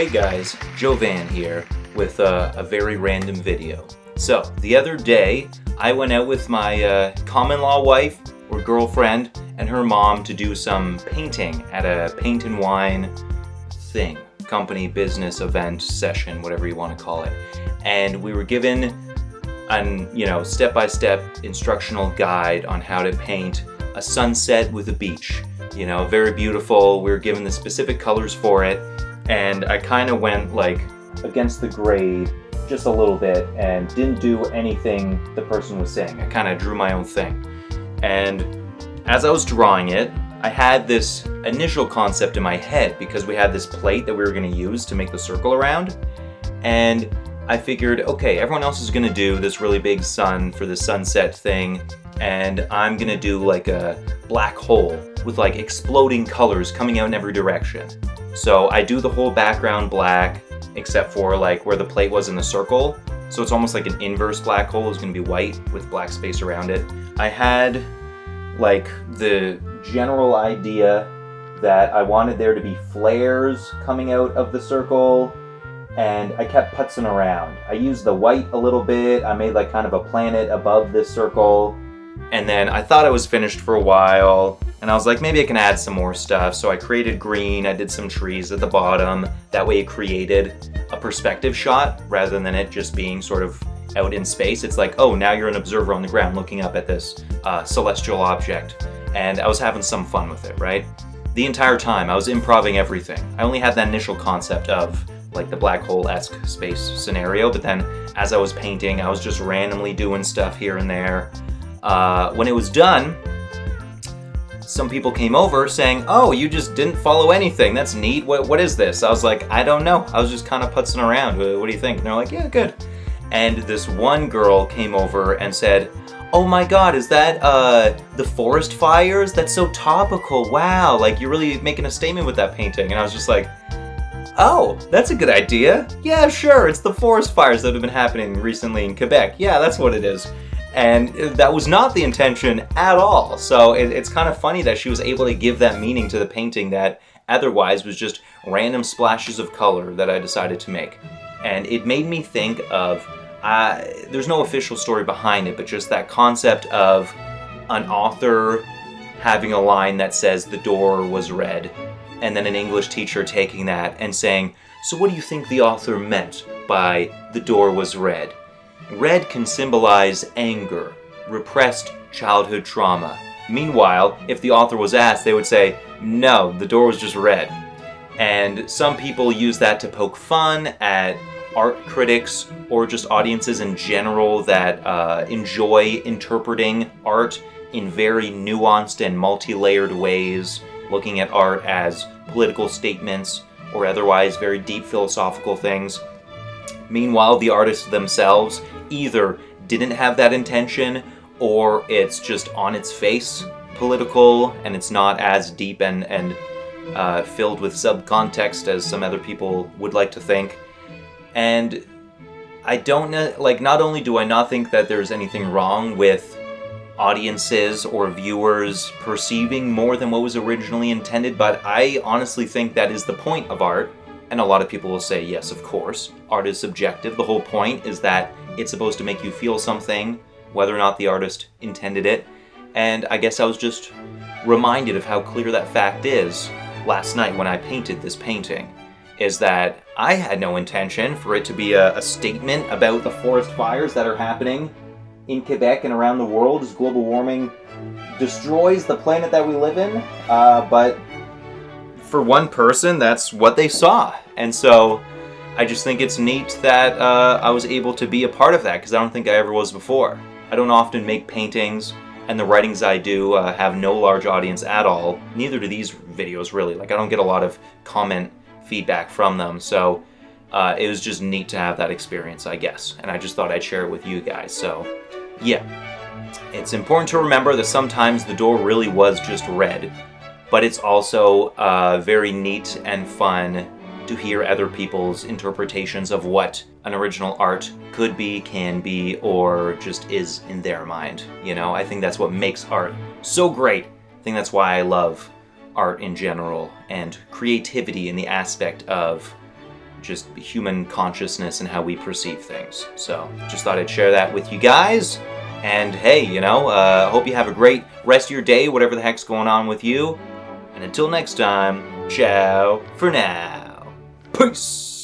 Hey guys, Joe Van here with a very random video. So, the other day, I went out with my common-law wife or girlfriend and her mom to do some painting at a paint and wine thing, company, business, event, session, whatever you want to call it. And we were given an, step-by-step instructional guide on how to paint a sunset with a beach. Very beautiful. We were given the specific colors for it. And I kind of went against the grade just a little bit and didn't do anything the person was saying. I kind of drew my own thing. And as I was drawing it, I had this initial concept in my head because we had this plate that we were going to use to make the circle around. And I figured, okay, everyone else is going to do this really big sun for the sunset thing. And I'm going to do a black hole with exploding colors coming out in every direction. So I do the whole background black, except for where the plate was in the circle. So it's almost like an inverse black hole. It's going to be white with black space around it. I had the general idea that I wanted there to be flares coming out of the circle, and I kept putzing around. I used the white a little bit. I made kind of a planet above this circle, and then I thought I was finished for a while. And I was like, maybe I can add some more stuff. So I created green, I did some trees at the bottom. That way it created a perspective shot rather than it just being sort of out in space. It's like, oh, now you're an observer on the ground looking up at this celestial object. And I was having some fun with it, right? The entire time, I was improvising everything. I only had that initial concept of the black hole-esque space scenario, but then as I was painting, I was just randomly doing stuff here and there. When it was done, some people came over saying, oh, you just didn't follow anything. That's neat. What is this? I was like, I don't know. I was just kind of putzing around. What do you think? And they're like, yeah, good. And this one girl came over and said, oh my God, is that the forest fires? That's so topical. Wow, you're really making a statement with that painting. And I was just like, oh, that's a good idea. Yeah, sure. It's the forest fires that have been happening recently in Quebec. Yeah, that's what it is. And that was not the intention at all. So it's kind of funny that she was able to give that meaning to the painting that otherwise was just random splashes of color that I decided to make. And it made me think of, there's no official story behind it, but just that concept of an author having a line that says the door was red, and then an English teacher taking that and saying, so what do you think the author meant by the door was red? Red can symbolize anger, repressed childhood trauma. Meanwhile, if the author was asked, they would say, no, the door was just red. And some people use that to poke fun at art critics or just audiences in general that enjoy interpreting art in very nuanced and multi-layered ways, looking at art as political statements or otherwise very deep philosophical things. Meanwhile, the artists themselves either didn't have that intention or it's just on its face political and it's not as deep and filled with subcontext as some other people would like to think. And I don't know, not only do I not think that there's anything wrong with audiences or viewers perceiving more than what was originally intended, but I honestly think that is the point of art. And a lot of people will say, yes, of course, art is subjective. The whole point is that it's supposed to make you feel something, whether or not the artist intended it. And I guess I was just reminded of how clear that fact is last night when I painted this painting, is that I had no intention for it to be a statement about the forest fires that are happening in Quebec and around the world as global warming destroys the planet that we live in. But for one person, that's what they saw. And so I just think it's neat that I was able to be a part of that, because I don't think I ever was before. I don't often make paintings, and the writings I do have no large audience at all. Neither do these videos, really. I don't get a lot of comment feedback from them. So it was just neat to have that experience, I guess. And I just thought I'd share it with you guys. So yeah, it's important to remember that sometimes the door really was just red. But it's also very neat and fun to hear other people's interpretations of what an original art could be, can be, or just is in their mind. I think that's what makes art so great. I think that's why I love art in general and creativity in the aspect of just human consciousness and how we perceive things. So just thought I'd share that with you guys. And hey, hope you have a great rest of your day, whatever the heck's going on with you. And until next time, ciao for now. Peace.